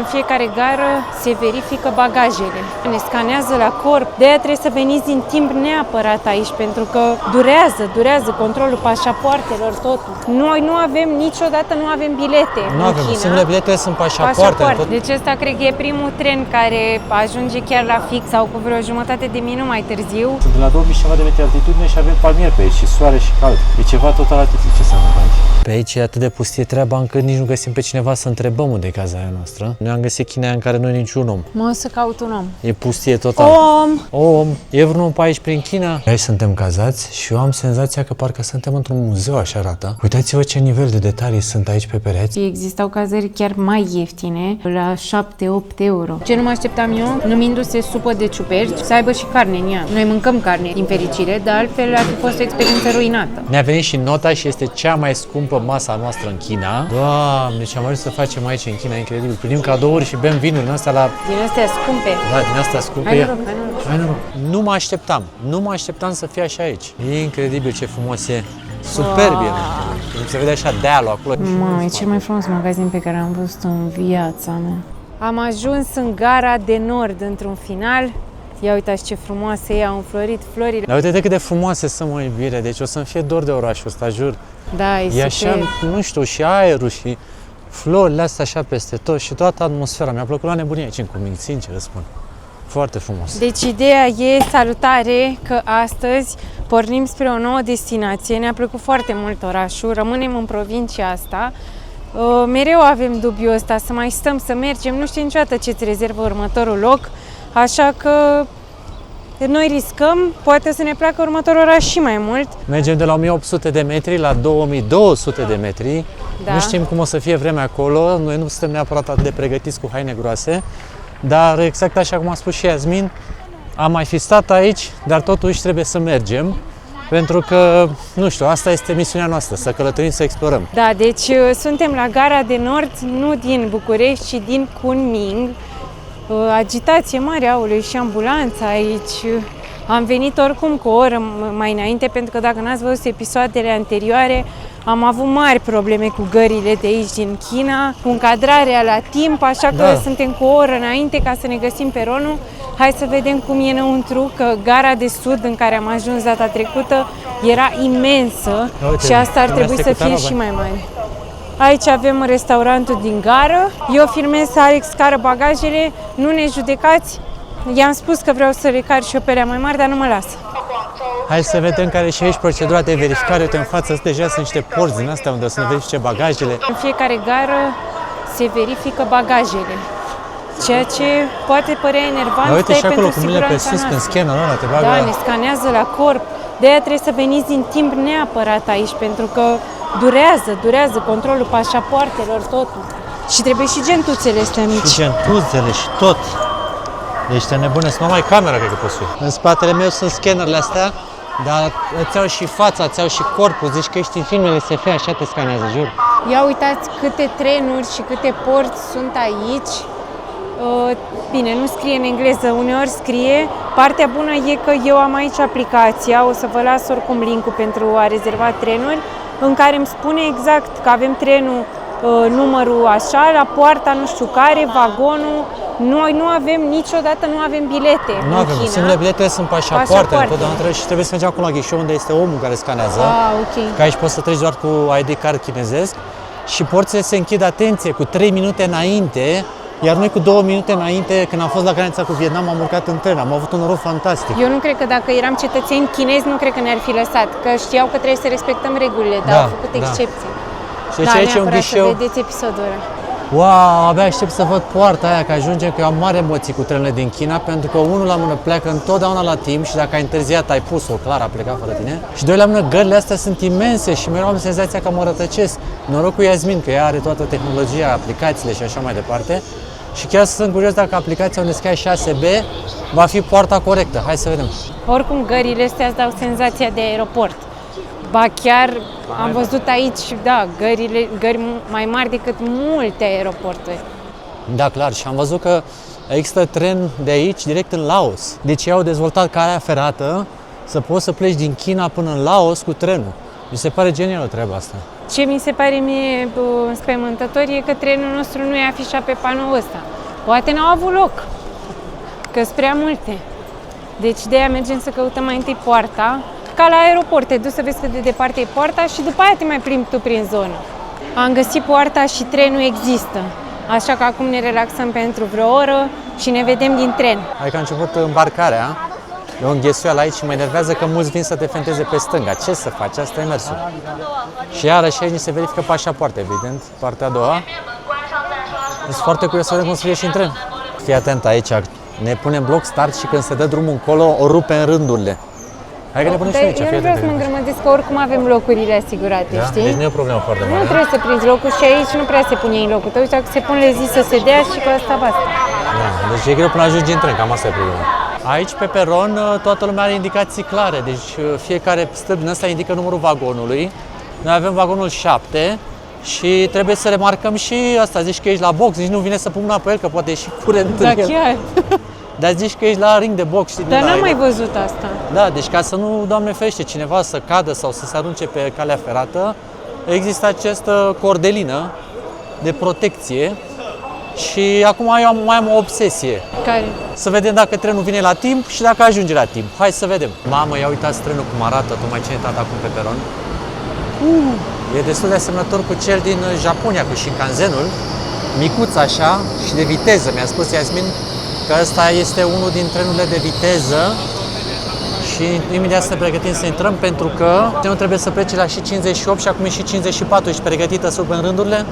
În fiecare gară se verifică bagajele, ne scanează la corp, de-aia trebuie să veniți din timp neapărat aici, pentru că durează controlul pașapoartelor, totul. Noi nu avem niciodată, nu avem bilete Nu avem, singurele bilete sunt pașapoarte. Deci ăsta cred că e primul tren care ajunge chiar la fix sau cu vreo jumătate de minut mai târziu. Sunt de la 2000 ceva de metri altitudine și avem palmieri pe aici și soare și cald. E ceva total atipic ce se întâmplă aici. Pe aici e atât de pustie treaba încât nici nu găsim pe cineva să întrebăm unde e caza aia noastră. Noi am găsit China în care nu e niciun om. Mă o să caut un om. E pustie total. Om! E vreunul pe aici prin China? Aici suntem cazați și eu am senzația că parcă suntem într-un muzeu, așa arată. Uitați-vă ce nivel de detalii sunt aici pe pereți. Existau cazări chiar mai ieftine, la 7-8 euro. Ce nu mă așteptam eu, numindu-se supă de ciuperci, să aibă și carne în ea. Noi mâncăm carne, din fericire, dar altfel ar fi fost o experiență ruinată. Ne-a venit și nota și este cea mai scumpă masa noastră în China. Doamne, ce am ajuns să facem aici în China, incredibil. Primim cadouri și bem vinuri din astea la... Din astea scumpe. Da, din astea scumpe. Hai noroc. Nu mă așteptam să fie așa aici. E incredibil ce frumos e. Superb e. Se vede așa dealul acolo. Mamă, e cel mai frumos magazin pe care am văzut în viața mea. Am ajuns în gara de nord într-un final. Ia uitați ce frumoase e, au înflorit florile. Dar uite cât de frumoase sunt, mă, iubire. Deci o să-mi fie dor de orașul ăsta, jur. Da, e așa, nu știu, și aerul și florile astea așa peste tot și toată atmosfera. Mi-a plăcut la nebunie aici în Cuming, sincer spun. Foarte frumos. Deci ideea e salutare că astăzi pornim spre o nouă destinație. Ne-a plăcut foarte mult orașul, rămânem în provincia asta. Mereu avem dubiul ăsta să mai stăm, să mergem, nu știu niciodată ce-ți rezervă următorul loc, așa că noi riscăm, poate să ne placă următorul oraș și mai mult. Mergem de la 1800 de metri la 2200 de metri. Da. Nu știm cum o să fie vremea acolo, noi nu suntem neapărat atât de pregătiți cu haine groase, dar exact așa cum a spus și Yasmin, am mai fi stat aici, dar totuși trebuie să mergem, pentru că, nu știu, asta este misiunea noastră, să călătorim, să explorăm. Da, deci suntem la gara de nord, nu din București, ci din Kunming. Agitație mare, aoleu, și ambulanța aici. Am venit oricum cu o oră mai înainte, pentru că dacă n-ați văzut episoadele anterioare, am avut mari probleme cu gările de aici din China, cu încadrarea la timp, așa că suntem cu o oră înainte ca să ne găsim peronul. Hai să vedem cum e înăuntru, că gara de sud în care am ajuns data trecută era imensă. Uite, și asta ar trebui să fie și mai mare. Aici avem restaurantul din gară. Eu filmez Alex cară bagajele, nu ne judecați. I-am spus că vreau să le car și eu pe alea mai mari, dar nu mă lasă. Hai să vedem care e și aici procedura de verificare. Uite, în față deja sunt niște porți din astea unde o să ne verifice bagajele. În fiecare gară se verifică bagajele, ceea ce poate părea enervant, dar uite și acolo cu mâinile pe sus, când scannerul ăla te bagă. Da, ne scanează la corp. De-aia trebuie să veniți din timp neapărat aici, pentru că durează controlul pașapoartelor, totul. Și trebuie și gentuțele astea mici. Și gentuțele și tot. Deci te nebunesc, numai camera cred că poți fi. În spatele meu sunt scannerele astea, dar îți iau și fața, îți iau și corpul. Zici că ești în filmele SF, așa te scanează, jur. Ia uitați câte trenuri și câte porți sunt aici. Bine, nu scrie în engleză, uneori scrie. Partea bună e că eu am aici aplicația, o să vă las oricum link-ul pentru a rezerva trenuri, în care îmi spune exact că avem trenul numărul așa, la poarta nu știu care, vagonul. Noi nu avem niciodată, nu avem bilete nu în avem, China. singurele bilete sunt pașapoarte întotdeauna și trebuie să mergem acolo la ghișeu unde este omul care scanează. Ok. Că aici poți să treci doar cu ID card chinezesc și porțile se închid, atenție, cu 3 minute înainte, iar noi cu 2 minute înainte, când am fost la granița cu Vietnam, am urcat în tren, am avut un noroc fantastic. Eu nu cred că dacă eram cetățeni chinezi, nu cred că ne-ar fi lăsat, că știau că trebuie să respectăm regulile, dar au făcut excepții. Și aici e un ghișeu. Să vedeți episodul ăla. Wow, abia aștept să văd poarta aia, că ajungem, că eu am mare emoții cu trenurile din China, pentru că unul la mână pleacă întotdeauna la timp și dacă ai întârziat, ai pus-o, clar, a plecat fără tine. Și doi la mână, gările astea sunt imense și mereu am senzația că mă rătăcesc. Noroc cu Yasmin, că ea are toată tehnologia, aplicațiile și așa mai departe. Și chiar sunt curios dacă aplicația unde scrie 6B va fi poarta corectă. Hai să vedem. Oricum, gările astea îți dau senzația de aeroport. Ba chiar am văzut aici, da, gări mai mari decât multe aeroporturi. Da, clar. Și am văzut că există tren de aici direct în Laos. Deci ei au dezvoltat calea ferată să poți să pleci din China până în Laos cu trenul. Mi se pare genială treaba asta. Ce mi se pare mie înspăimântător e că trenul nostru nu e afișat pe panoul ăsta. Poate n-au avut loc, că sunt prea multe. Deci de aia mergem să căutăm mai întâi poarta, ca la aeroport, te duci să vezi cât de departe e poarta și după aia te mai plimbi tu prin zonă. Am găsit poarta și trenul există, așa că acum ne relaxăm pentru vreo oră și ne vedem din tren. Hai că a început îmbarcarea, e o înghesuială aici și mă enervează că mulți vin să te fenteze pe stânga. Ce să faci? Asta e mersul. Și iarăși aici ni se verifică pașapoarte, evident, partea a doua. Sunt foarte curios să vedem cum să fie și în tren. Fii atent aici, ne punem bloc start și când se dă drumul încolo, o rupe în rândurile. Hai că ne punem și aici, Eu fii nu vreau atent. să mă îngrămădesc, că oricum avem locurile asigurate, Da? știi? Deci nu e o problemă foarte Nu mare. trebuie să prinzi locul și aici nu prea se pune în locul tău, dacă se pune le zi să se dea și cu asta basta. Da, deci e greu până ajungi în tren, cam asta e problema. Aici pe peron toată lumea are indicații clare, deci fiecare stâlp din ăsta indică numărul vagonului. Noi avem vagonul 7 și trebuie să remarcăm și asta, zici că ești la box, nici nu vine să pun mâna pe el, că poate e și curent Da, în el. chiar. Dar zici că ești la ring de box, știi? Dar din n-am ăla, mai văzut asta. Da, deci ca să nu, Doamne ferește, cineva să cadă sau să se arunce pe calea ferată, există această cordelină de protecție și acum eu mai am o obsesie. Care? Să vedem dacă trenul vine la timp și dacă ajunge la timp. Hai să vedem. Mamă, ia uitați trenul cum arată, tocmai ce ne intrat acum pe peron. E destul de asemănător cu cel din Japonia, cu Shinkansenul. Micuț așa și de viteză. Mi-a spus Iasmin că ăsta este unul din trenurile de viteză și imediat să ne pregătim să intrăm pentru că trenul trebuie să plece la și 58 și acum e și 54. Ești pregătită să urmă în rândurile?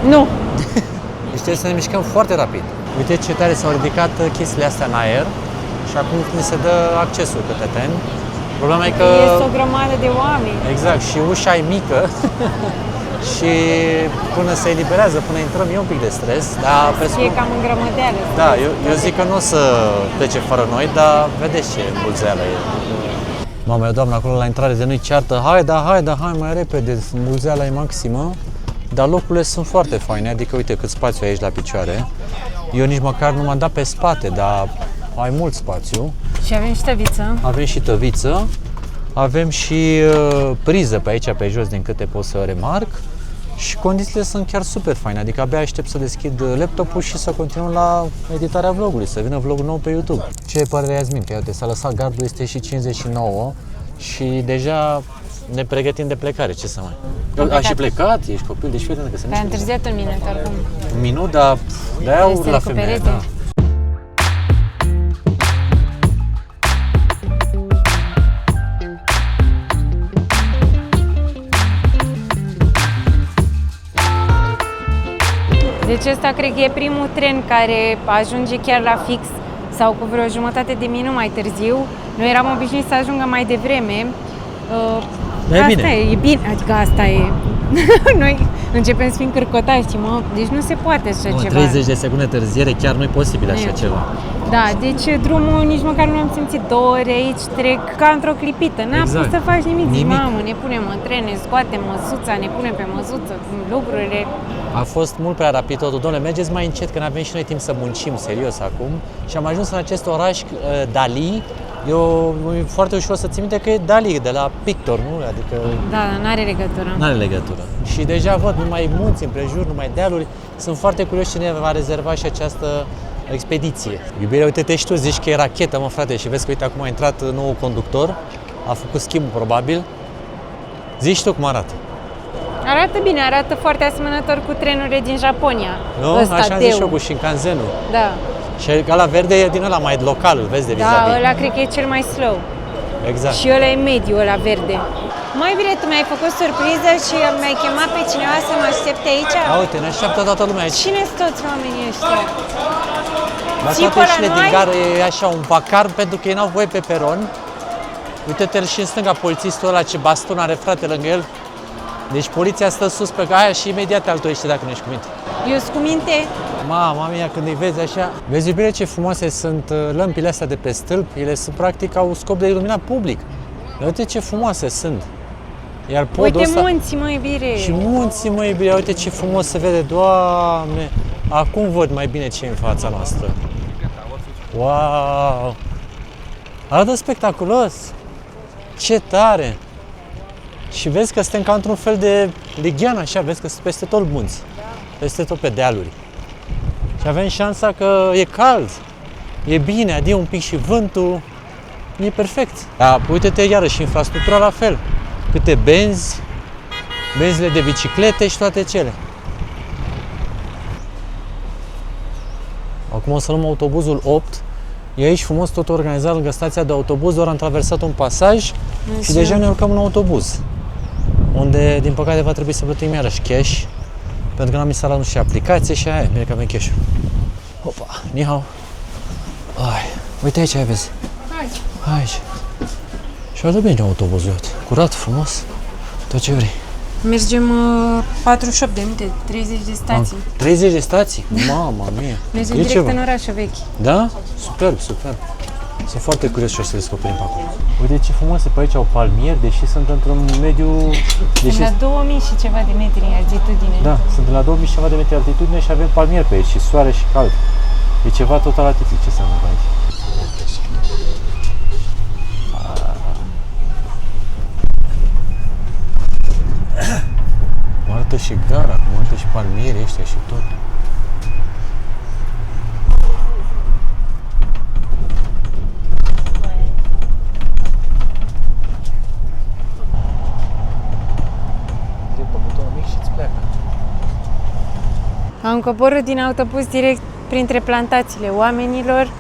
Nu. Deci trebuie să ne mișcăm foarte rapid. Uite ce tare s-au ridicat chestiile astea în aer și acum ni se dă accesul către tren. Problema e că... Este o grămadă de oameni. Exact, și ușa e mică și până se eliberează, până intrăm, e un pic de stres, dar pe E scurt... cam în grămădeală. Da, eu zic că nu o să plece fără noi, dar vedeți ce bulzeală e. Mama, eu, doamnă, acolo la intrare de nu-i ceartă, hai mai repede, bulzeala e maximă. Dar locurile sunt foarte faine, adică uite cât spațiu ai aici la picioare. Eu nici măcar nu m-am dat pe spate, dar ai mult spațiu. Și avem și tăviță. Avem și tăviță, avem și priză pe aici, pe jos, din câte pot să remarc. Și condițiile sunt chiar super faine, adică abia aștept să deschid laptopul și să continuăm la editarea vlogului, să vină vlogul nou pe YouTube. Ce părere Iasmin? Că uite, s-a lăsat gardul, este și 59 și deja ne pregătim de plecare, ce să mai... A și plecat? Ești copil, deci fii că se Te-a întârziat un minut oricum. un minut, dar de-aia Trebuie urc să la femeie. recupereze. Da. Deci ăsta cred că e primul tren care ajunge chiar la fix sau cu vreo jumătate de minut mai târziu. Noi eram obișnuiți să ajungă mai devreme. Dar e Asta bine. e bine, adică asta e. Noi începem să fim cârcotași, mă, deci nu se poate așa Nu, ceva. 30 de secunde întârziere, chiar nu e posibil așa Nu. ceva. Da, deci drumul nici măcar nu am simțit 2 ore aici, trec ca într-o clipită. N-am Exact. pus să faci nimic. Zici, Nimic. mamă, ne punem în tren, ne scoatem măsuța, ne punem pe măsuță, lucrurile. A fost mult prea rapid totul. Dom'le, mergeți mai încet, că n-avem și noi timp să muncim serios acum. Și am ajuns în acest oraș, Dali. E foarte ușor să ții minte că e Dali, de la pictor, nu? Adică Da, dar n-are legătură. nu are legătură. Și deja văd numai munți împrejur, numai dealuri. Sunt foarte curios cine va rezerva și această expediție. Iubirea, uite-te și tu, zici că e rachetă, mă frate, și vezi că uite acum a intrat nou conductor, a făcut schimbul probabil. Zici tu cum arată. Arată bine, arată foarte asemănător cu trenurile din Japonia. Nu? Ăsta, Așa am zis și Deu. eu cu Shinkansenul. Da. Și ăla verde e din ăla mai local, îl vezi de Da, vis-a-vis. ăla cred că e cel mai slow. Exact. Și ăla e mediu, ăla verde. Mai bine, tu mi-ai făcut surpriză și mi-ai chemat pe cineva să mă aștepte aici? A, uite, ne așteaptă toată lumea aici. Cine sunt toți oamenii ăștia? Dar țipă toate la ieșile din noi? gară e așa un vacar pentru că ei n-au voie pe peron. Uite-te și în stânga polițistul ăla ce baston are frate lângă el. Deci poliția stă sus pe aia și imediat te altoiește dacă nu ești cu minte. Eu sunt cu minte. Mama mia, când îi vezi așa... Vezi, iubire, ce frumoase sunt lămpile astea de pe stâlp. Ele sunt practic, au scop de iluminat public. Uite ce frumoase sunt. Iar podul Uite ăsta... munții, mă, iubire. Și munții, mă, iubire, uite ce frumos se vede, Doamne! Acum văd mai bine ce e în fața noastră. Wow! Arată spectaculos! Ce tare! Și vezi că suntem ca într-un fel de lighean, așa, vezi că sunt peste tot munți, peste tot pe dealuri. Și avem șansa că e cald, e bine, adie un pic și vântul, e perfect. Dar uite-te iarăși, infrastructura la fel. Câte benzile de biciclete și toate cele. Acum o să luăm autobuzul 8. E aici frumos tot organizat lângă stația de autobuz, doar am traversat un pasaj și deja ne urcăm în autobuz. Unde, din păcate, va trebui să plătim iarăși cash, pentru că n-am instalat nu știu aplicație și aia, bine că avem cash-ul. Opa, ni hao. Ai, uite aici, vezi. Aici. Și arată bine autobuzul, uite. Curat, frumos, tot ce vrei. Mergem 48 de minute, 30 de stații. 30 de stații? Mama mia! Mergem direct în orașul vechi. Da? Superb, superb. Sunt foarte curios ce o să descoperim pe acolo. Uite ce frumoase pe aici au palmieri, deși sunt într-un mediu... Sunt la 2000 și ceva de metri altitudine. Da, sunt la 2000 și ceva de metri altitudine și avem palmieri pe aici și soare și cald. E ceva total atipic ce se întâmplă aici. Arată și gara, arată și palmierii ăștia și tot. Trei pe butonul mic și îți pleacă. Am coborât din autobuz direct printre plantațiile oamenilor.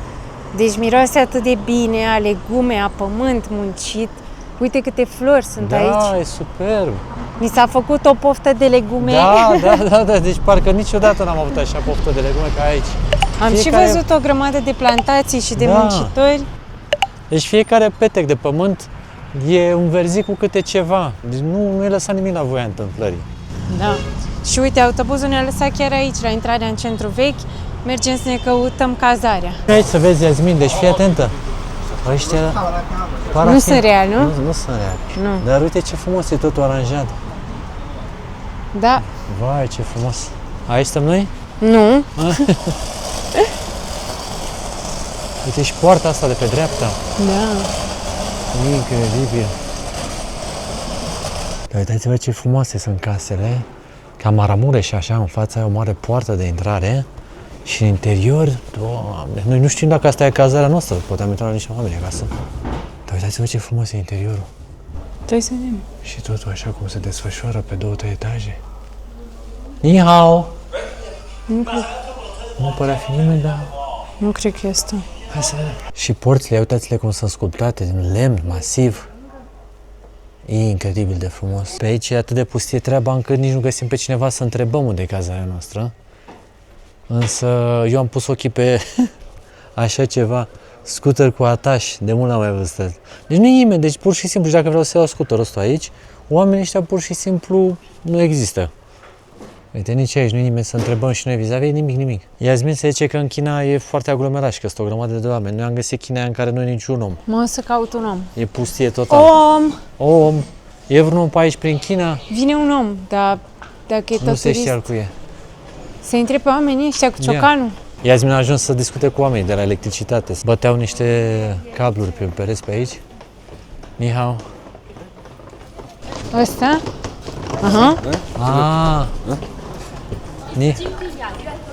Deci miroase atât de bine, a legume, a pământ muncit. Uite câte flori sunt aici. Da, e superb. Mi s-a făcut o poftă de legume. Da, deci parcă niciodată n-am avut așa poftă de legume ca aici. Am și văzut o grămadă de plantații și de muncitori. Deci fiecare petec de pământ e un verzic cu câte ceva. Deci nu e lăsat nimic la voia întâmplării. Da. Și uite, autobuzul ne-a lăsat chiar aici, la intrarea în centru vechi. Mergem să ne căutăm cazarea. Aici să vezi, Iasmin, deci fii atentă. Ăștia nu sunt reali, nu? Nu sunt reali. Nu. Dar uite ce frumos e totul aranjat. Da. Vai, ce frumos. Aici stăm noi? Nu. Uite și poarta asta de pe dreapta. Da. Incredibil. Dar uitați-vă ce frumoase sunt casele. Ca Maramureș și așa, în fața e o mare poartă de intrare. Și în interior, Doamne, noi nu știm dacă asta e cazarea noastră, poate am intrat la niște oameni acasă. Dar uitați-vă ce frumos e interiorul. Trebuie să vedem. Și totul așa cum se desfășoară pe 2-3 etaje. Ni hao! Nu părea fi nimeni, dar... Nu cred că e asta. Hai să vedem. Și porțile, uitați-le cum sunt sculptate, din lemn masiv. E incredibil de frumos. Pe aici e atât de pustie treaba încât nici nu găsim pe cineva să întrebăm unde e cazarea noastră. Însă eu am pus ochii pe așa ceva, scooter cu ataș, de mult n-am mai văzut. Deci nu e nimeni, deci pur și simplu, și dacă vreau să iau scooterul ăsta aici, oamenii ăștia pur și simplu nu există. Uite, nici aici nu e nimeni să întrebăm și noi vis-a-vis, nimic. Iasmin se zice că în China e foarte aglomerat și că sunt o grămadă de oameni. Noi am găsit China în care nu e niciun om. Mă să caut un om. E pustie total. Om! E vreun om pe aici prin China? Vine un om, dar dacă e tot nu se știe turist, al cui e. să intre pe oamenii ăștia cu ciocanul. Iasmin a ajuns să discute cu oamenii de la electricitate. Băteau niște cabluri pe pereți pe aici. Ni hao. Ăsta? Aha.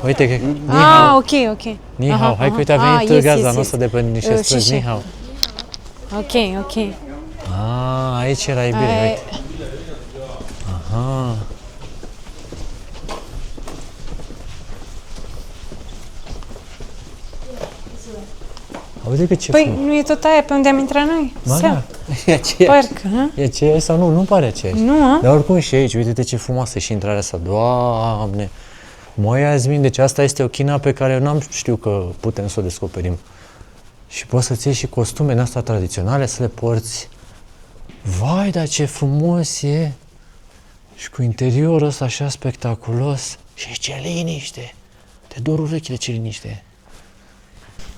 Uite că ni hao. Ok. Ni hao. Hai că uite a venit gazda noastră de pe niște străzi. Ni hao. Ok. Aici era bine, uite. Aha. Uite că ce Păi nu e tot aia pe unde am intrat noi? Ba da, e aceeași. Parcă, ha? E aceeași sau nu? Nu pare aceeași. Nu, a? Dar oricum și aici, uite ce frumoasă și intrarea asta. Doamne! Măi, Iasmin, deci asta este o China pe care eu n-am știut că putem să o descoperim. Și poți să-ți iei și costume din astea tradiționale, să le porți. Vai, dar ce frumos e! Și cu interiorul ăsta așa spectaculos. Și ce liniște! Te dor urechile, ce liniște!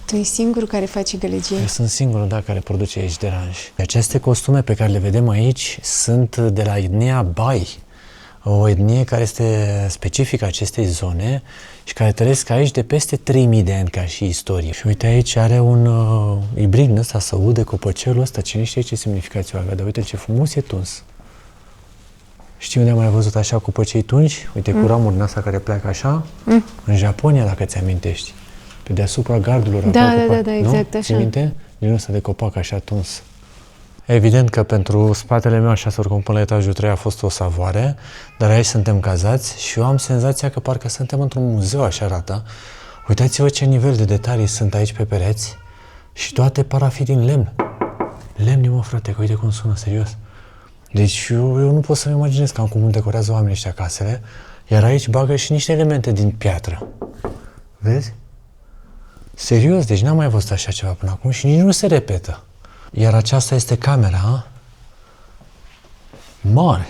Tu ești singurul care face gălăgie. Eu sunt singurul, da, care produce aici deranj. Aceste costume pe care le vedem aici sunt de la etnia Bai, o etnie care este specifică acestei zone și care trăiesc aici de peste 3000 de ani ca și istorie. Și uite aici are un ibrid ăsta să ude copăcelul ăsta, cine știe ce semnificație o avea, dar uite ce frumos e tuns. Știi unde am mai văzut așa cu păcei tungi? Uite, cu ramuri din asta care pleacă așa. În Japonia, dacă ți-amintești. Pe deasupra gardurilor. Da, copac, exact nu? așa. Ții minte? Din ăsta de copac așa tuns. Evident că pentru spatele meu, așa să urcăm până la etajul 3, a fost o savoare, dar aici suntem cazați și eu am senzația că parcă suntem într-un muzeu, așa arată. Uitați-vă ce nivel de detalii sunt aici pe pereți și toate par a fi din lemn. Lemni, mă, frate, că uite cum sună, serios. Deci eu nu pot să-mi imaginez cam cum decorează oamenii ăștia casele, iar aici bagă și niște elemente din piatră. Vezi? Serios, deci n-am mai văzut așa ceva până acum și nici nu se repetă. Iar aceasta este camera mare,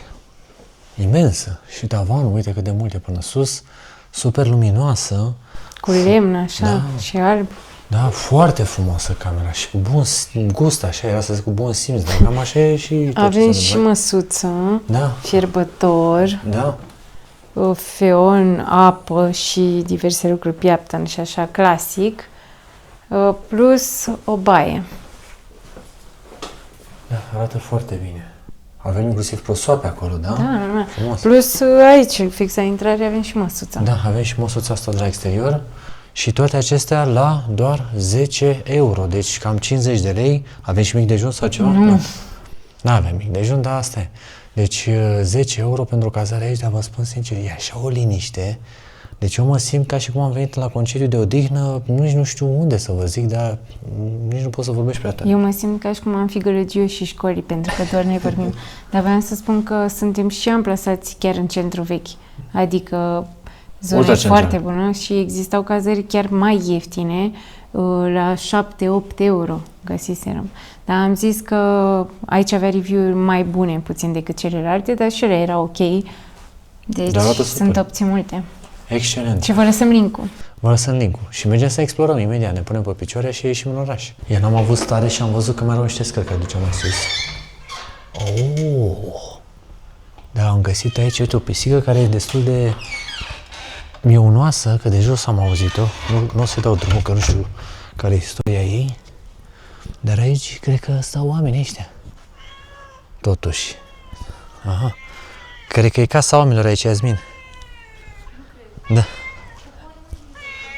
imensă și tavanul, uite cât de mult e până sus, super luminoasă. Cu lemn, așa, Da. și alb. Da, foarte frumoasă camera și cu bun gust, așa, era să zic cu bun simț, dar cam așa e și tot Avem ce se și întâmplă. măsuță, Da, fierbător, da. feon, apă și diverse lucruri, piaptăn și așa, clasic, plus o baie. Da, arată foarte bine. Avem inclusiv prosoape acolo, da? Da, normal. Frumos. Plus aici, fix la intrare, avem și măsuța. Da, avem și măsuța asta de la exterior și toate acestea la doar 10 euro, deci cam 50 de lei. Avem și mic dejun sau ceva? Nu. Nu avem mic dejun, dar asta e. Deci 10 euro pentru cazare aici, dar vă spun sincer, e așa o liniște. Deci eu mă simt ca și cum am venit la concediu de odihnă, nici nu știu unde să vă zic, dar nici nu pot să vorbești prea tare. Eu mă simt ca și cum am fi gălăgiu și școlii, pentru că doar ne vorbim. Dar vreau să spun că suntem și amplasați chiar în centru vechi. Adică zona e foarte bună și existau cazări chiar mai ieftine, la 7-8 euro găsiserăm. Dar am zis că aici avea review-uri mai bune puțin decât celelalte, dar și ele erau ok. Deci sunt opții multe. Excelent. Și vă lăsăm link-ul. Vă lăsăm link-ul și mergem să explorăm imediat, ne punem pe picioare și ieșim în oraș. Eu n-am avut stare și am văzut că mai erau niște scări care duceau mai sus. Oh! Da, am găsit aici, uite, o pisică care e destul de mieunoasă, că de jos am auzit-o. Nu o să-i dau drumul, că nu știu care e istoria ei. Dar aici cred că stau oamenii ăștia. Totuși. Aha. Cred că e casa oamenilor aici, Iasmin. Da.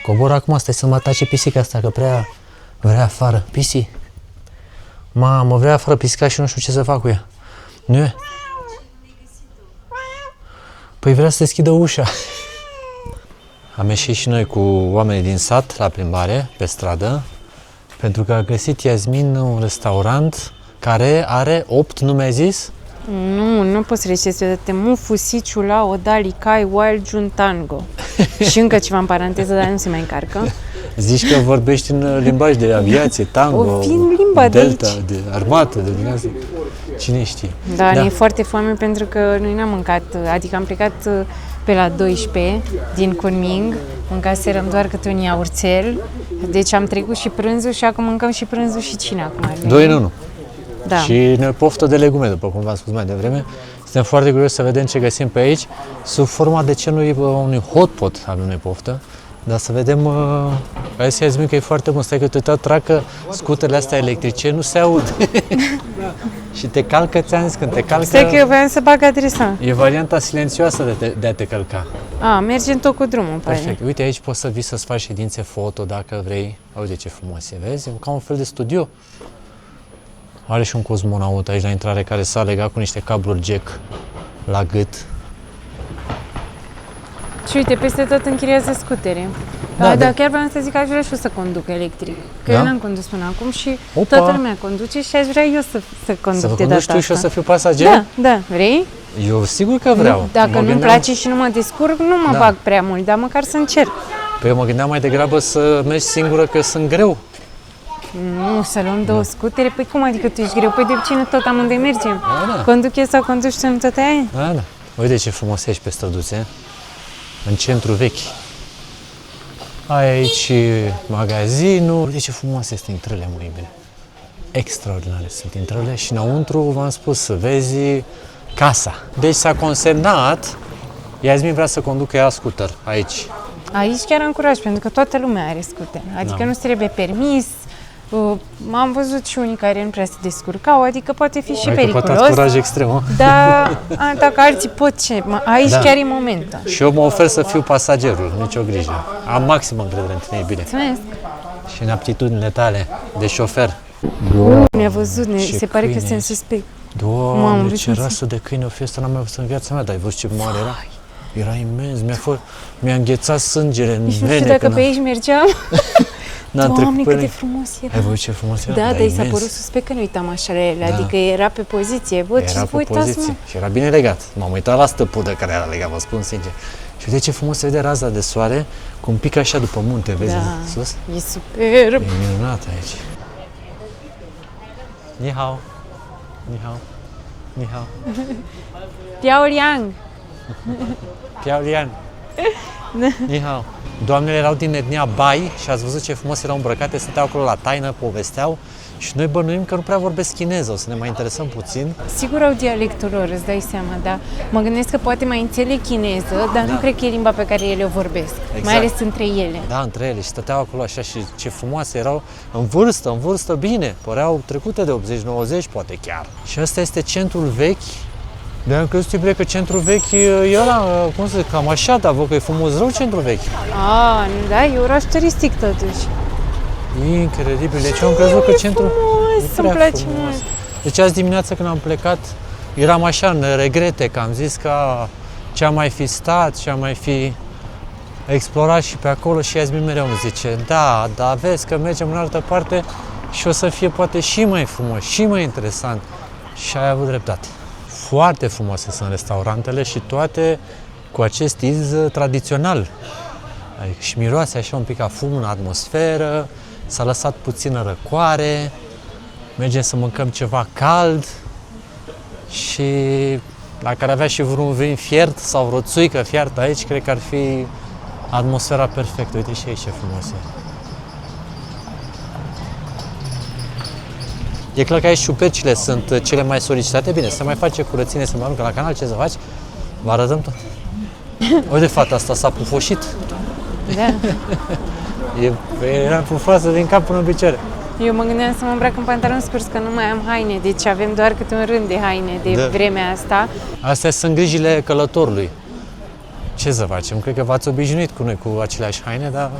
Cobor acum, stai să mă atace pisica asta, că prea vrea afară. Pisi. Mamă, vrea afară pisica și nu știu ce să fac cu ea. Nu e? Păi vrea să deschidă ușa. Am ieșit și noi cu oamenii din sat la plimbare, pe stradă, pentru că a găsit Iasmin un restaurant care are 8, nu mi-ai zis? Nu poți să reșești odată. Mufu, Siciula, Odali, Kai, Wild, Juntango. Și încă ceva în paranteză, dar nu se mai încarcă. Zici că vorbești în limbaj de aviație, tango, O fi în limba delta, de aici. de armată, de din asta. Cine știe? Da, ne e foarte foame pentru că noi n-am mâncat, adică am plecat pe la 12 din Kunming, mâncaserăm doar câte un iaurțel, deci am trecut și prânzul și acum mâncăm și prânzul și cina acum. 2 în 1. Da. Și ne poftă de legume, după cum v-am spus mai devreme. Suntem foarte curioși să vedem ce găsim pe aici, sub forma de celui unui hot pot avem noi poftă. Dar să vedem, hai să Iasmin că e foarte bun, stai că te tracă scuterele astea electrice, nu se aud. Și te calcă, ți-am zis, când te calcă... Stai că eu voiam să bag adresa. E varianta silențioasă de a te călca. Mergem tot cu drumul, pare. Perfect. Uite, aici poți să vii să-ți faci ședințe foto dacă vrei. Uite ce frumos e, vezi? E ca un fel de studio. Are și un cosmonaut aici la intrare care s-a legat cu niște cabluri jack la gât. Și uite, peste tot închiriază scutere. Dar chiar vreau să zic că aș vrea și eu să conduc electric. Că eu n-am condus până acum și toată lumea conduce și aș vrea eu să conduc de data asta. Tu și eu să fiu pasager? Da, vrei? Eu sigur că vreau. Dacă nu-mi place și nu mă descurc, nu mă bag prea mult, dar măcar să încerc. Păi eu mă gândeam mai degrabă să mergi singură, că sunt greu. Nu, să luăm două scutere? Păi cum adică tu ești greu? Păi de cine tot amândoi mergem? Da. Conduc eu sau conduci tu, tot aia e? Da. Uite ce frumos ești pe străduțe, în centru vechi. Ai aici magazinul. Uite ce frumos este intrările, mă, bine. Extraordinare sunt intrările și înăuntru, v-am spus, vezi casa. Deci s-a consemnat, Iasmin vrea să conducă ea scooter aici. Aici chiar am curaj, pentru că toată lumea are scutere. Adică nu trebuie permis, Am văzut și unii care nu prea se descurcau, adică poate fi și Ai căpătat periculos. curaj extrem, hă? Dar dacă alții pot ce, aici Da. chiar e momentul. Și eu mă ofer să fiu pasagerul, nicio grijă. Am maximă încredere în tine, e bine. Mulțumesc! Și în aptitudinile tale de șofer. Ne-a văzut, Ce se pare că câine suntem ești. suspect. Doamne, Mamă, ce vezi, rasă de câine o fi asta, n-am mai văzut în viața mea, dar ai văzut ce mare era? Era imens, mi-a înghețat sângele în Nici nu vene. știu dacă când pe aici mergeam. n-am Doamne, trecut cât pe de lângă. frumos era. Ai văzut ce frumos era? Da, dar i s-a imens. părut suspect că nu uitam așa la ele, Da. adică era pe poziție. Bă, ce Era vă pe uitați, poziție mă? și era bine legat. M-am uitat la stăpudă care era legat, vă spun sincer. Și uite ce frumos se vede raza de soare, cum pică așa după munte, vezi, Da, sus? e superb. E minunat aici. Ni hao. Ni hao. Ni hao. Piao Liang. Piao Lian. Ni hao. Doamnele erau din etnia Bai și ați văzut ce frumos erau îmbrăcate, stăteau acolo la taină, povesteau și noi bănuim că nu prea vorbesc chineză, o să ne mai interesăm puțin. Sigur au dialectul lor, îți dai seama, dar mă gândesc că poate mai înțeleg chineză, dar nu cred că e limba pe care ele o vorbesc, Exact. mai ales între ele. Da, între ele și stăteau acolo așa și ce frumoase erau, în vârstă bine, păreau trecute de 80-90 poate chiar. Și ăsta este centrul vechi. De am crezut iubire că centrul vechi e ăla, cum să zic, cam așa, dar văd că e frumos rău centrul vechi. Nu, da, e oraș turistic totuși. Incredibil, deci eu am crezut că centrul frumos, e îmi prea place frumos. mult. Deci azi dimineața când am plecat, eram așa în regrete, că am zis că ce am mai fi stat, ce am mai fi explorat și pe acolo și Iasmin mereu îmi zice, da, dar vezi că mergem în altă parte și o să fie poate și mai frumos, și mai interesant. Și ai avut dreptate. Foarte frumoase sunt restaurantele și toate cu acest iz tradițional. Adică și miroase așa un pic a fum în atmosferă, s-a lăsat puțină răcoare, mergem să mâncăm ceva cald și dacă ar avea și vreun vin fiert sau vreo țuică fiartă aici, cred că ar fi atmosfera perfectă. Uite și aici ce frumos e. E clar că aici șupercile sunt cele mai solicitate. Bine, se mai face curățenie, se mai aruncă la canal, ce să faci? Vă arătăm tot. Uite, fata asta s-a pufoșit. Da. Era pufoasă din cap până în picioare. Eu mă gândeam să mă îmbrac în pantaloni scurs, că nu mai am haine, deci avem doar câte un rând de haine de Da. vremea asta. Astea sunt grijile călătorului. Ce să facem? Cred că v-ați obișnuit cu noi cu aceleași haine, dar...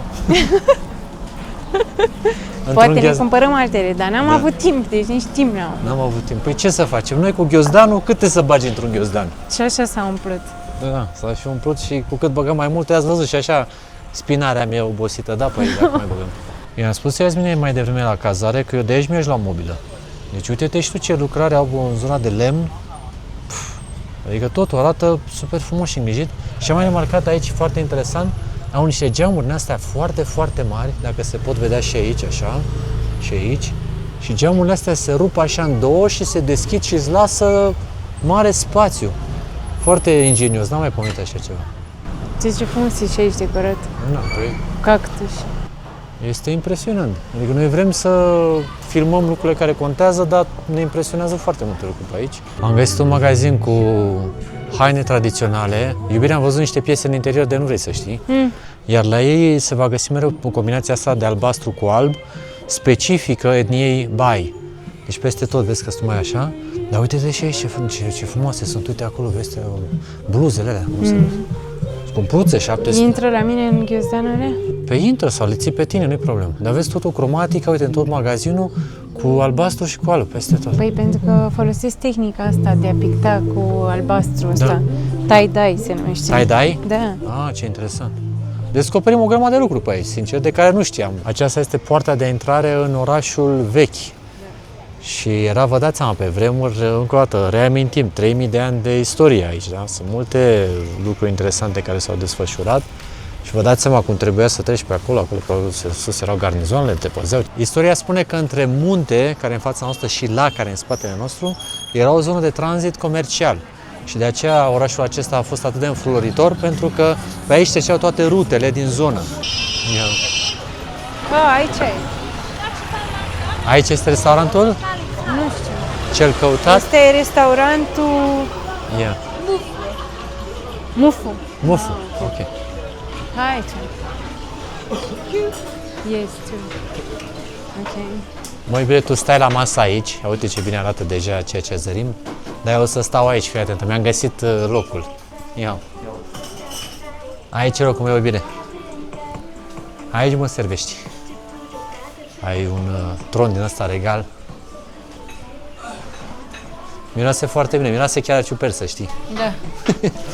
Poate ne cumpărăm altele, dar n-am avut timp, deci nici timp n-am. N-am avut timp. Păi ce să facem? Noi cu ghiozdanul, câte să bagi într-un ghiozdan? Și așa s-a umplut. Da, s-a și umplut și cu cât băgăm mai multe, ați văzut și așa spinarea mea obosită, da, păi dacă mai băgăm. I-am spus Iasmine mai devreme la cazare că eu de aici mi-aș lua mobilă. Deci uite-te și tu ce lucrare au în zona de lemn. Adică totul arată super frumos și îngrijit. Și am mai remarcat aici, foarte interesant, au niște geamuri din astea foarte, foarte mari, dacă se pot vedea și aici, așa, și aici. Și geamurile astea se rup așa în două și se deschid și îți lasă mare spațiu. Foarte ingenios, n-am mai pomenit așa ceva. Ce frumos e și aici decorat. Da, păi, Cactus. este impresionant. Adică noi vrem să filmăm lucrurile care contează, dar ne impresionează foarte multe lucruri pe aici. Am găsit un magazin cu haine tradiționale. Iubirea, am văzut niște piese în interior de nu vrei să știi. Iar la ei se va găsi mereu o combinație asta de albastru cu alb, specifică etniei Bai. Deci peste tot vezi că sunt mai așa. Dar uite-te și aici ce frumoase sunt. Uite acolo, vezi bluzele alea. Cum se scumpuțe, 700. Intră la mine în ghiozdanele? Pe intră sau le ții pe tine, nu-i problemă. Dar vezi totul cromatică, uite, în tot magazinul, cu albastru și cu alb, peste tot. Păi pentru că folosesc tehnica asta de a picta cu albastru ăsta. Tie-dye se numește. Tie-dye? Da. Ah, ce interesant. Descoperim o grămadă de lucruri pe aici, sincer, de care nu știam. Aceasta este poarta de intrare în orașul vechi. Și era, vă dați seama, pe vremuri, încă o dată, reamintim, 3000 de ani de istorie aici, da? Sunt multe lucruri interesante care s-au desfășurat și vă dați seama cum trebuia să treci pe acolo, acolo sus erau garnizoanele, te păzeau. Istoria spune că între munte, care e în fața noastră, și lac, care e în spatele nostru, era o zonă de tranzit comercial. Și de aceea orașul acesta a fost atât de înfloritor, pentru că pe aici treceau toate rutele din zonă. Aici e. Aici este restaurantul? Nu știu. Cel căutat? Asta e restaurantul Yeah. Mufu. Mufu. Ok. Aici. Este. Ok. Măi, bine, tu stai la masă aici, uite ce bine arată deja ceea ce zărim, dar eu o să stau aici, fii atentă, mi-am găsit locul. Ia. Aici e locul meu, e bine. Aici mă servești. Ai un tron din ăsta regal. Miroase foarte bine, miroase chiar a ciuperci, să știi. Da.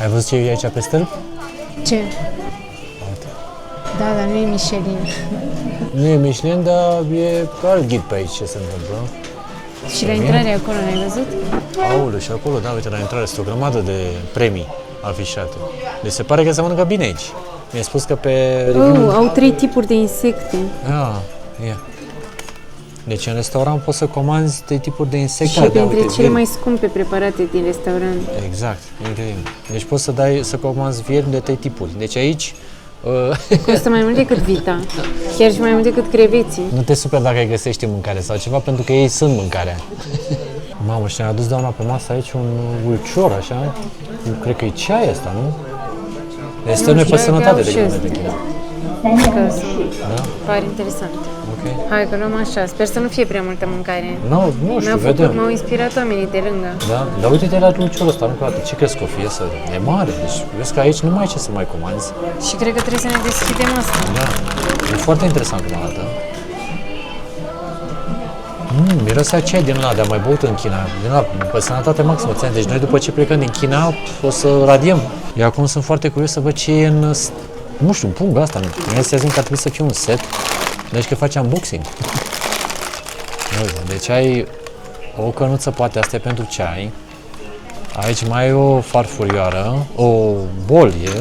Ai văzut ce e aici pe stâlp? Ce? Da, dar nu e Michelin. Nu e Michelin, dar e alt ghid pe aici ce se întâmplă. Și la intrare acolo, n-ai văzut? Aoleu, și acolo, da, uite, la intrare este o grămadă de premii afișate. Deci se pare că se mănâncă bine aici. Mi-a spus că pe... Au 3 tipuri de insecte. Ia. Deci în restaurant poți să comanzi 3 tipuri de insecte. Și printre cele mai scumpe preparate din restaurant. Exact, incredibil. Deci poți să comanzi viermi de 3 tipuri. Deci aici... Costă mai mult decât vita. Chiar și mai mult decât creveții. Nu te super dacă îi găsești mâncare sau ceva, pentru că ei sunt mâncarea. Mamă, și ne-a adus doamna pe masă aici un ulcior, așa. Eu cred că e ceai ăsta, nu? Este noi pe sănătate de gândire de China. Da? Pare interesant. Ok. Hai că luăm așa, sper să nu fie prea multă mâncare. Nu știu, vedem. M-au inspirat oamenii de lângă. Da? Dar uite-te la ulciorul ăsta, nu ce crezi că o fie să... E mare, deci vezi că aici nu mai ai ce să mai comanzi. Și cred că trebuie să ne deschidem asta. Da, e foarte interesant cum arată. Miroase a ceai din ăla, de-am mai băut în China, din ăla, pe sănătate maximă, ți-am. Deci noi după ce plecăm din China o să radiem. Eu acum sunt foarte curios să văd ce e în, nu știu, în pungă asta. Mi-a zis că ar trebui să fie un set, deci că face unboxing. Deci ai o cănuță, poate asta e pentru ceai. Aici mai e o farfurioară, o bolie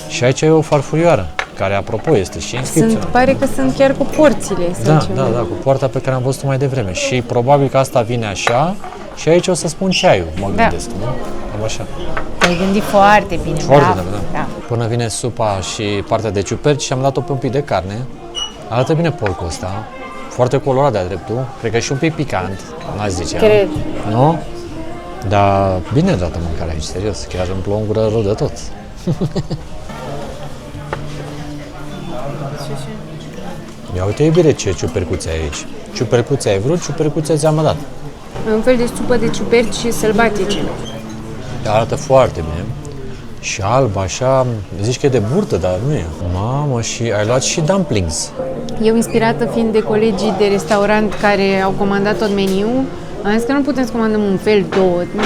și aici e o farfurioară, care apropo este și inscripția. Pare că sunt chiar cu porțile. Da, cu poarta pe care am văzut-o mai devreme. Și probabil că asta vine așa și aici o să spun ceaiul, mă gândesc, nu? Cam așa. Te-ai gândit foarte bine. Foarte bine, da. Până vine supa și partea de ciuperci și am dat-o pe un pic de carne. Arată bine porcul ăsta. Foarte colorat de-a dreptul. Cred că și un pic picant, n-aș zice. Cred. Nu? Dar bine dată mâncarea aici, serios. Chiar îmi plouă în gură rău de tot. Ia uite, iubire, ce ciupercuțe ai aici. Ciupercuțe ai vrut, ciupercuțe ți-am dat. Un fel de supă de ciuperci sălbatice. Arată foarte bine. Și alb, așa, zici că e de burtă, dar nu e. Mamă, și ai luat și dumplings. Eu, inspirată fiind de colegii de restaurant care au comandat tot meniul, am zis că nu putem să comandăm un fel, 2,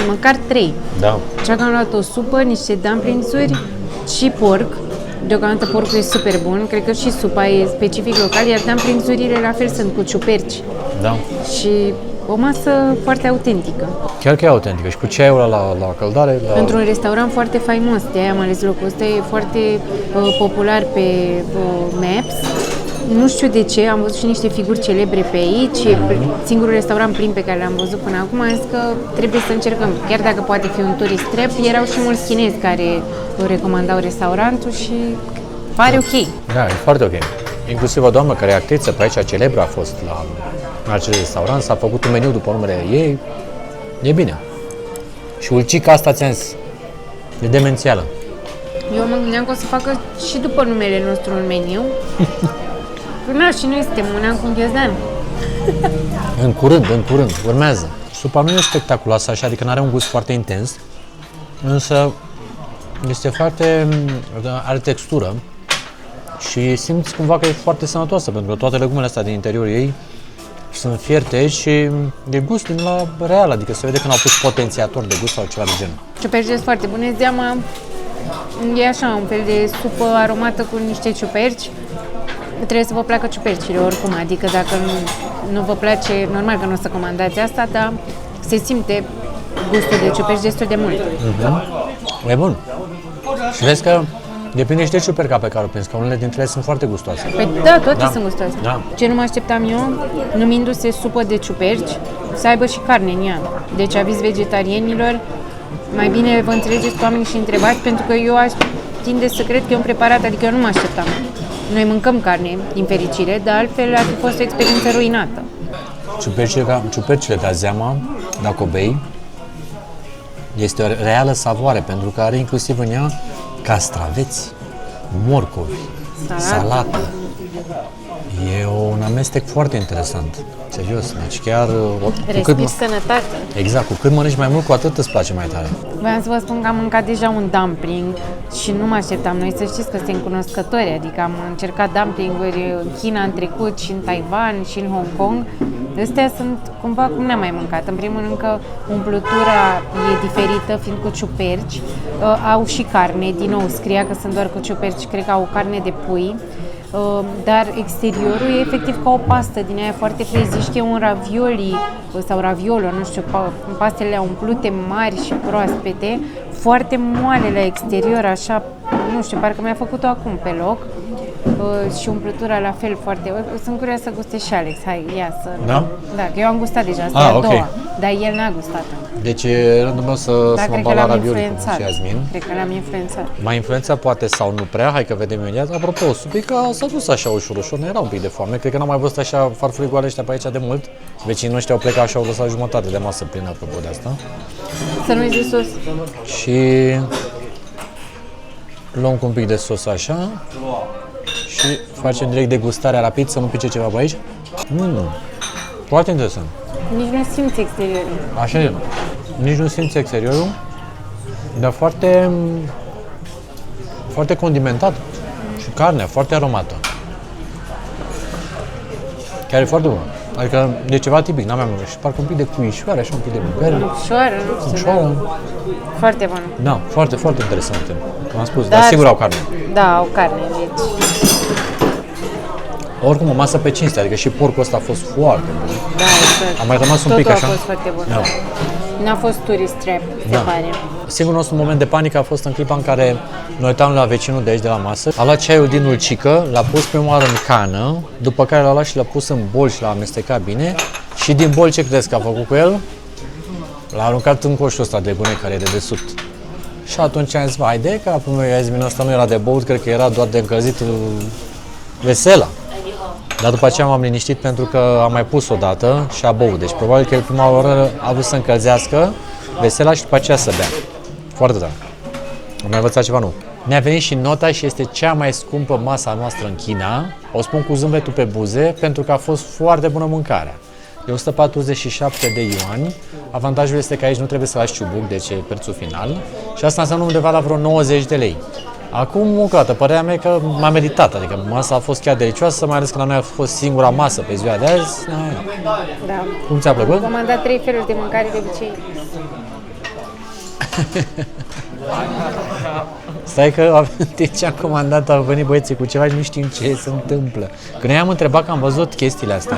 măcar 3. Da. Așa că am luat o supă, niște dumplings-uri și porc. Deocamdată porcul e super bun, cred că și supa e specific local, iar dumplings-urile la fel sunt cu ciuperci. Da. Și o masă foarte autentică. Chiar că e autentică și cu ceaiul ăla la căldare. Într-un restaurant foarte faimos, de-aia am ales locul ăsta, e foarte popular pe Maps. Nu știu de ce, am văzut și niște figuri celebre pe aici, e singurul restaurant plin pe care l-am văzut până acum, am zis că trebuie să încercăm. Chiar dacă poate fi un tourist trap, erau și mulți chinezi care recomandau restaurantul și pare ok. Da, e foarte ok. Inclusiv o doamnă care e actriță pe aici, celebră, a fost la acel restaurant, s-a făcut un meniu după numele ei, e bine. Și ulcica asta, ți-am zis, e demențială. Eu mă gândeam că o să facă și după numele nostru un meniu. Până și noi suntem un an cu ghiozdan. În curând, urmează. Supa nu e spectaculoasă așa, adică nu are un gust foarte intens, însă este foarte, are textură și simți cumva că e foarte sănătoasă, pentru că toate legumele astea din interiorul ei sunt fierte și e gust din la real, adică se vede că n-au pus potențiator de gust sau ceva de genul. Ciuperci sunt foarte bune, zeama e așa, un fel de supă aromată cu niște ciuperci. Trebuie să vă placă ciupercile oricum, adică dacă nu vă place, normal că nu o să comandați asta, dar se simte gustul de ciuperci destul de mult. E bun. Și vezi că depinde și de ciuperca pe care o prinzi, că unele dintre ele sunt foarte gustoase. Păi da, toate sunt gustoase. Da. Ce nu mă așteptam eu, numindu-se supă de ciuperci, să aibă și carne în ea. Deci aviz vegetarienilor, mai bine vă înțelegeți cu oamenii și întrebați, pentru că eu aș tinde să cred că e un preparat, adică eu nu mă așteptam. Noi mâncăm carne, din fericire, dar altfel ar fi fost o experiență ruinată. Ciupercile de zeama, dacă o bei, este o reală savoare, pentru că are inclusiv în ea castraveți, morcovi, salată. E un amestec foarte interesant. Serios, deci chiar... Respiri sănătate. Exact, cu cât mănăci mai mult, cu atât îți place mai tare. Voiam să vă spun că am mâncat deja un dumpling și nu mă așteptam. Noi să știți că suntem cunoscători, adică am încercat dumplinguri în China în trecut și în Taiwan și în Hong Kong. Astea sunt cumva cum n-am mai mâncat. În primul rând că umplutura e diferită, fiind cu ciuperci. Au și carne, din nou scria că sunt doar cu ciuperci, cred că au carne de pui. Dar exteriorul e efectiv ca o pastă din aia foarte frezișche, un ravioli sau raviolo, nu știu, pastele umplute mari și proaspete, foarte moale la exterior, așa, nu știu, parcă mi-a făcut-o acum pe loc. Și umplutura la fel foarte... Sunt curioasă să guste și Alex, hai, ia să... Da? Da, că eu am gustat deja, asta e a doua, ok. dar el n-a gustat. Deci e rândul meu să mă bag la ravioli cu Jasmin. Cred că l-am influențat. M-a influențat poate sau nu prea, hai că vedem imediat. Apropo, supica s-a dus așa ușor, ne era un pic de foame. Cred că n-am mai văzut așa farfurigoare ăștia pe aici de mult. Vecinii noștri au plecat și au lăsat jumătate de masă plină, apropo de asta. Să nu-i zi sus. Și luăm cu un pic de sos așa și facem direct degustarea rapid, să nu pice ceva pe aici. Foarte interesant. Nici nu simți exteriorul. Așa e. Nici nu simți exteriorul, dar foarte condimentat. Și carnea foarte aromată. Chiar e foarte bună. Adică e ceva tipic, n-am mai mâncat. Și parcă un pic de cuișoare, așa un pic de bere. Ușoară, nu știu. Ușoară. Foarte bună. Da, foarte, foarte interesant. Am spus, Dar dar sigur au carne. Da, au carne, deci... Oricum, o masă pe cinste, adică și porcul ăsta a fost foarte bun. Da, exact. A mai rămas un Totul pic așa. a fost foarte bun. Da. N-a fost tourist trap, se Da. pare. Singurul nostru moment de panică a fost în clipa în care noi uitam la vecinul de aici de la masă. A luat ceaiul din ulcică, l-a pus prima oară în cană, după care l-a luat și l-a pus în bol și l-a amestecat bine. Și din bol ce credeți că a făcut cu el? L-a aruncat în coșul ăsta de gunoi care e de desubt. Și atunci am zis, hai de capul meu, Jasmin, ăsta nu era de băut, cred că era doar de încălzit vesela. Dar după aceea m-am liniștit pentru că am mai pus o dată și a băut. Deci probabil că el prima oară a vrut să încălzească vesela și după aceea să bea. Foarte tare. Am mai învățat ceva nou. Ne-a venit și nota și este cea mai scumpă masa noastră în China. O spun cu zâmbetul pe buze pentru că a fost foarte bună mâncarea. E 147 de yuani. Avantajul este că aici nu trebuie să lași ciubuc, deci e prețul final. Și asta înseamnă undeva la vreo 90 de lei. Acum, o dată, părerea mea că m-a meritat, adică masa a fost chiar delicioasă, mai ales că la noi a fost singura masă pe ziua de azi. Da. Cum ți-a plăcut? Am comandat 3 feluri de mâncare de obicei. Stai că de ce am comandat, au venit băieții cu ceva și nu știm ce se întâmplă. Când noi am întrebat că am văzut chestiile astea,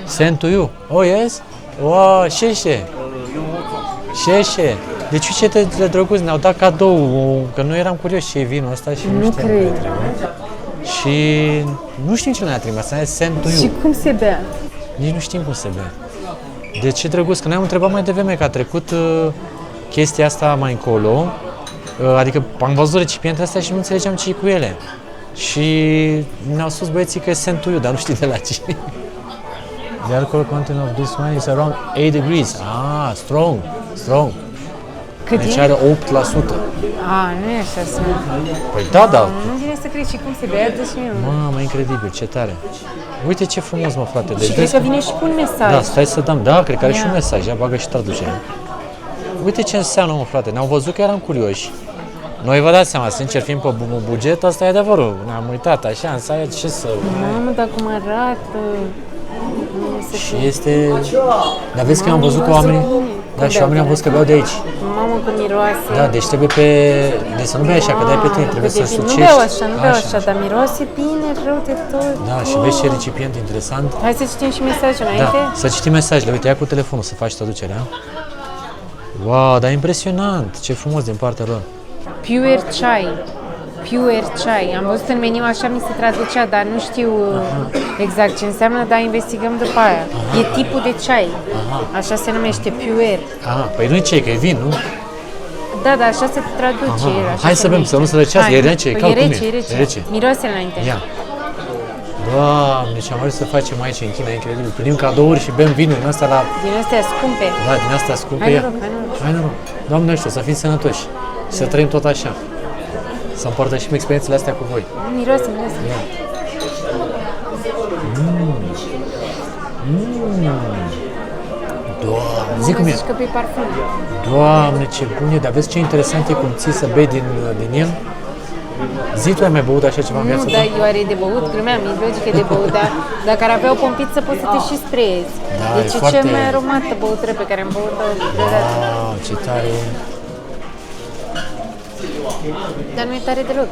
send to you. Oh, yes? Wow, șeșe. Șeșe. Deci ce de drăguț, ne-au dat cadou, că noi eram curioși ce e vinul ăsta și nu știam cred. ce trebuie. Și nu știm ce ne-a trimis, asta e send to you. Și cum se bea? Nici nu știm cum se bea. De ce drăguț, că noi am întrebat mai devreme că a trecut chestia asta mai încolo, adică am văzut recipientele astea și nu înțelegeam ce e cu ele. Și ne-au spus băieții că e send to you, dar nu știi de la cine. The alcohol content of this wine is around 8 degrees. Ah, strong. Cât Deci e? are 8%. Nu e așa să... Păi da, da. Nu vine să crezi și cum se bea, deci nu. Mamă, incredibil, ce tare. Uite ce frumos, mă, frate. Și cred că vine și cu un mesaj. Da, stai să dăm. Da, cred că are și Ia. un mesaj. Ia, bagă și traducerea. Uite ce înseamnă, mă, frate. Ne-au văzut că eram curioși. Noi vă dați seama, sincer, fiind pe buget, asta e adevărul. Ne-am uitat așa, în saia, ce să... Mamă, dar cum arată. Și este... Dar vezi că am văzut că oamenii... Da, și oamenii am văzut că beau de aici. Mamă, cum miroase. Da, deci trebuie pe... Deci să nu bei așa, că dai pe tine, trebuie să sucești. Nu beau așa, dar miroase bine, rău de tot. Da, și vezi ce recipient interesant. Hai să citim și mesajul înainte. Da, să citim mesajele. Uite, ia cu telefonul să faci traducerea. Wow, dar impresionant. Ce frumos din partea lor. Pure chai. Pure chai. Am văzut în meniu, așa mi se traducea, dar nu știu exact ce înseamnă, dar investigăm după aia. E tipul de ceai. Așa se numește, pure. Păi nu e ce, că e vin, nu? Da, dar așa se traduce. Așa Hai se să bem, numește. să nu se răcească, Hai. e rece, Păi cald e cum rece, e. e rece. E rece. Miroase înainte. Ia. Doamne, ce am vrut să facem aici în China, incredibil. Primim cadouri și bem vinul din astea la... Din astea scumpe. Da, din astea scumpe. Hai Ia. noroc, hai noroc. Hai noroc. Doamne ăștia, să fim sănătoși. Să trăim tot așa. Să împărtășim experiențele astea cu voi. Miroase, miroase. Ia. Doamne, zic cum e. Zici că pe parfum. Doamne, ce bun e, dar vezi ce interesant e cum ții să bei din el? Zi, tu ai mai băut așa ceva în viața Nu, ta? dar eu are de băut, glumeam, e logică de băut, dar dacă ar avea o pompiță poți să te și sprezi. Da, deci e e foarte- cea mai aromată băutură pe care am băut-o vreodată. Wow, ce tare e. Dar nu e tare deloc.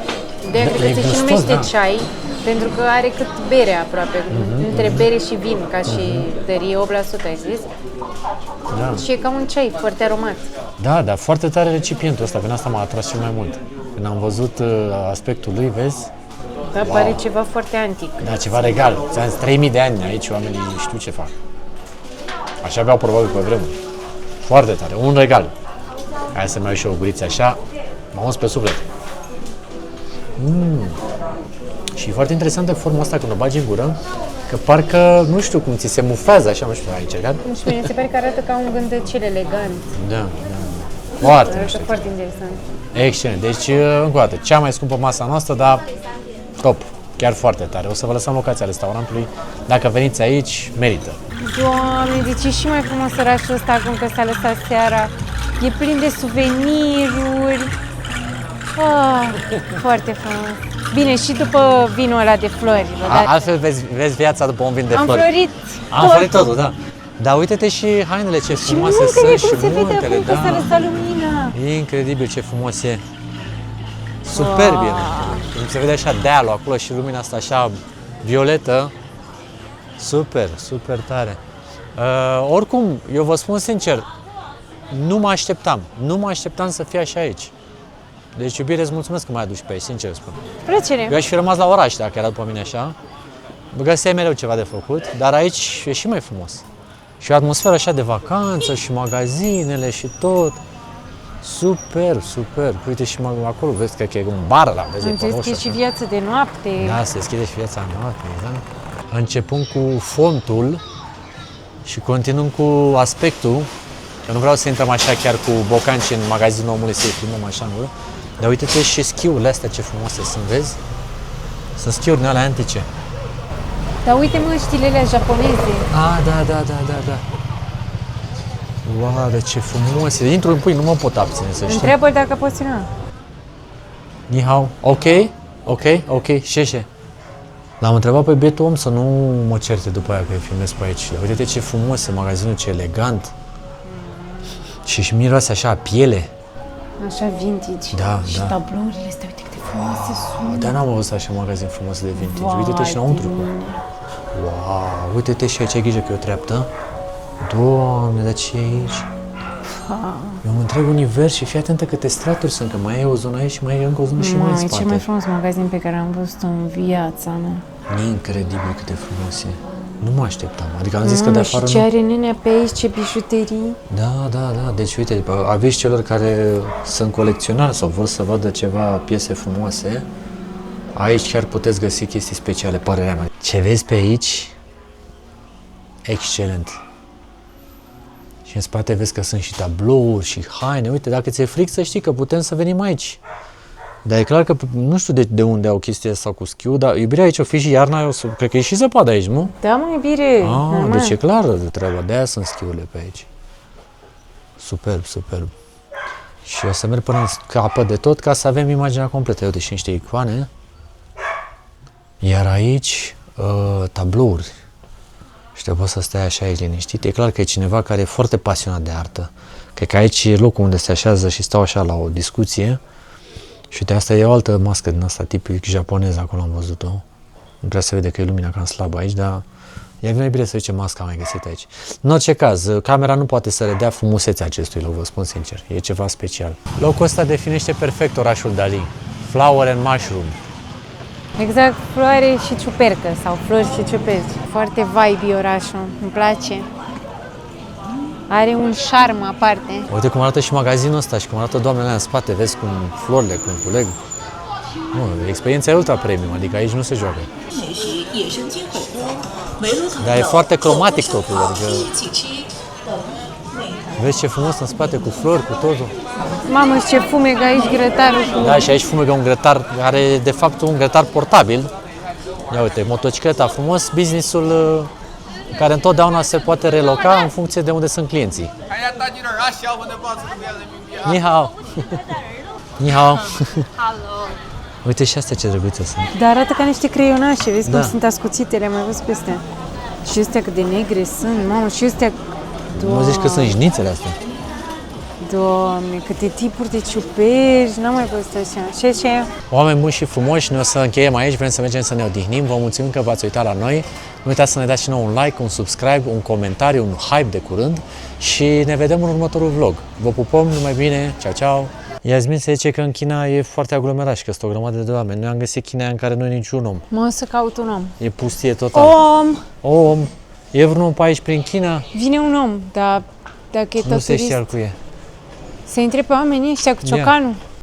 De Da, cred că e se și gustos, numește da. ceai, pentru că are cât bere aproape, între bere și vin, ca și tărie, 8%, ai zis? Da. Și e ca un ceai foarte aromat. Da, dar foarte tare recipientul ăsta, prin asta m-a atras cel mai mult. Când am văzut aspectul lui, vezi? Da, pare ceva foarte antic. Da, ceva regal. Ți-am zis, 3000 de ani aici, oamenii știu ce fac. Așa beau probabil pe vremuri. Foarte tare, un regal. Hai să mai iau și o guriță așa, mă uns pe suflet. Și e foarte interesantă forma asta când o bagi în gură, că parcă, nu știu cum, ți se mufează așa, nu știu, ai încercat? Și mie se pare că arată ca un gândăcel elegant. Da, da. Foarte Arată mișto. foarte interesant. Excelent. Deci, încă o dată, cea mai scumpă masa noastră, dar top. Chiar foarte tare. O să vă lăsăm locația restaurantului. Dacă veniți aici, merită. Doamne, deci e și mai frumos orașul ăsta acum că s-a lăsat seara. E plin de suveniruri. Foarte frumos. Bine, și după vinul ăla de flori. vă dați- Altfel vezi viața după un vin de Am flori. florit Am florit totul, da. Dar uite-te și hainele ce Și frumoase muntele, sunt cum și se vede muntele, acum că s-a da. lăsat lumina. E incredibil ce frumos e. Superb e. Cum se vede așa dealul acolo și lumina asta așa violetă. Super, super tare. Oricum, eu vă spun sincer, nu mă așteptam să fie așa aici. Deci, iubire, îți mulțumesc că m-ai adus pe aici, sincer spun. Plăcere. Eu aș fi rămas la oraș dacă era după mine așa. Găseai mereu ceva de făcut, dar aici e și mai frumos. Și o atmosferă așa de vacanță și magazinele și tot. Super, super. Uite și acolo, vezi că e un bar la vezi, Am pe înțeles roșu, că e și așa. viață de noapte. Da, se deschide și viața noapte, da? Începând cu fontul și continuând cu aspectul. Eu nu vreau să intrăm așa chiar cu bocanci în magazinul omului să-i filmăm așa, nu? Dar uite-te și schiurile astea ce frumoase sunt, vezi? Sunt schiuri din alea antice. Dar uite mă, stilele japoneze. Da. Wow, ce frumos e. Intru în pui, nu mă pot abține, să știi. Întreabă dacă poți lua. Ni hao. Ok. Șeșe. L-am întrebat pe bietul om să nu mă certe după aia că îi filmez pe aici. Dar uite ce frumos e magazinul, ce elegant. Și miroase așa a piele. Așa vintage. Da, Și da. tablourile astea, uite câte frumoase sunt. Dar n-am văzut așa magazin frumos de vintage. Uite-te și Vai înăuntru. de mine. Wow, uite-te și aici, ai grijă că e o treaptă. Doamne, dar ce e aici? E un întreg univers și fii atentă câte straturi sunt, că mai e o zonă aici și mai e încă o zonă și mai în E spate. cel mai frumos magazin pe care am văzut în viața mea. Incredibil cât de frumos e. Nu mă așteptam, adică am zis că de afară și ce are nenea pe aici, ce bijuterii. Da, deci uite, aveți celor care sunt colecționari sau vor să vadă ceva piese frumoase, aici chiar puteți găsi chestii speciale, părerea mea. Ce vezi pe aici, excelent. Și în spate vezi că sunt și tablouri și haine, uite, dacă ți-e fric să știi că putem să venim aici. Dar e clar că nu știu de unde au chestia asta cu schiul, dar iubirea aici o fi și iarna, cred că e și zăpadă aici, nu? Da, mă, iubire. normal. Deci e clar de treaba, de-aia sunt schiurile pe aici. Superb. Și o să merg până în capăt de tot ca să avem imaginea completă. Uite și niște icoane. Iar aici tablouri. Și te poți să stai așa aici liniștit. E clar că e cineva care e foarte pasionat de artă. Cred că aici e locul unde se așează și stau așa la o discuție. Și uite, asta e o altă mască din asta tipic japoneză, acolo am văzut-o. Nu prea se vede că e lumina cam slabă aici, dar e mai bine să zice masca mai găsită aici. În orice caz, camera nu poate să redea frumusețea acestui loc, vă spun sincer. E ceva special. Locul ăsta definește perfect orașul Dali. Flower and mushroom. Exact, floare și ciupercă sau flori și ciuperci. Foarte vibe orașul, îmi place. Are un șarm aparte. Uite cum arată și magazinul ăsta și cum arată doamnele în spate, vezi cum florile, cum culeg. Nu, experiența e ultra premium, adică aici nu se joacă. Dar e foarte cromatic totul, adică vezi ce frumos în spate cu flori, cu totul. Mamă, și ce fumegă aici grătarul cu... Da, și aici fumegă un grătar care e de fapt un grătar portabil. Ia uite, motocicleta frumos, businessul care întotdeauna se poate reloca în funcție de unde sunt clienții. Ni hao. Ni hao. Uite și astea ce drăguțe sunt. Dar arată ca niște creionașe, vezi Da. cum sunt ascuțite, le-am mai văzut pe astea. Și astea cât de negre sunt, mamă, și astea... Nu zici că sunt jnițele astea? Doamne, câte tipuri de ciuperci, n-am mai văzut așa. Ce? Oameni buni și frumoși, noi o să încheiem aici, vrem să mergem să ne odihnim. Vă mulțumim că v-ați uitat la noi. Nu uitați să ne dați și nouă un like, un subscribe, un comentariu, un hype de curând și ne vedem în următorul vlog. Vă pupăm, numai bine, ceau, ceau! Iasmin se zice că în China e foarte aglomerat și că sunt o grămadă de oameni. Noi am găsit China în care nu e niciun om. Mă, o să caut un om. E pustie total. Om! Om! E vreunul pe aici prin China? Vine un om, dar dacă e Nu tot se știe turist, al cui e. să intre pe oamenii ăștia cu Ia. ciocanul.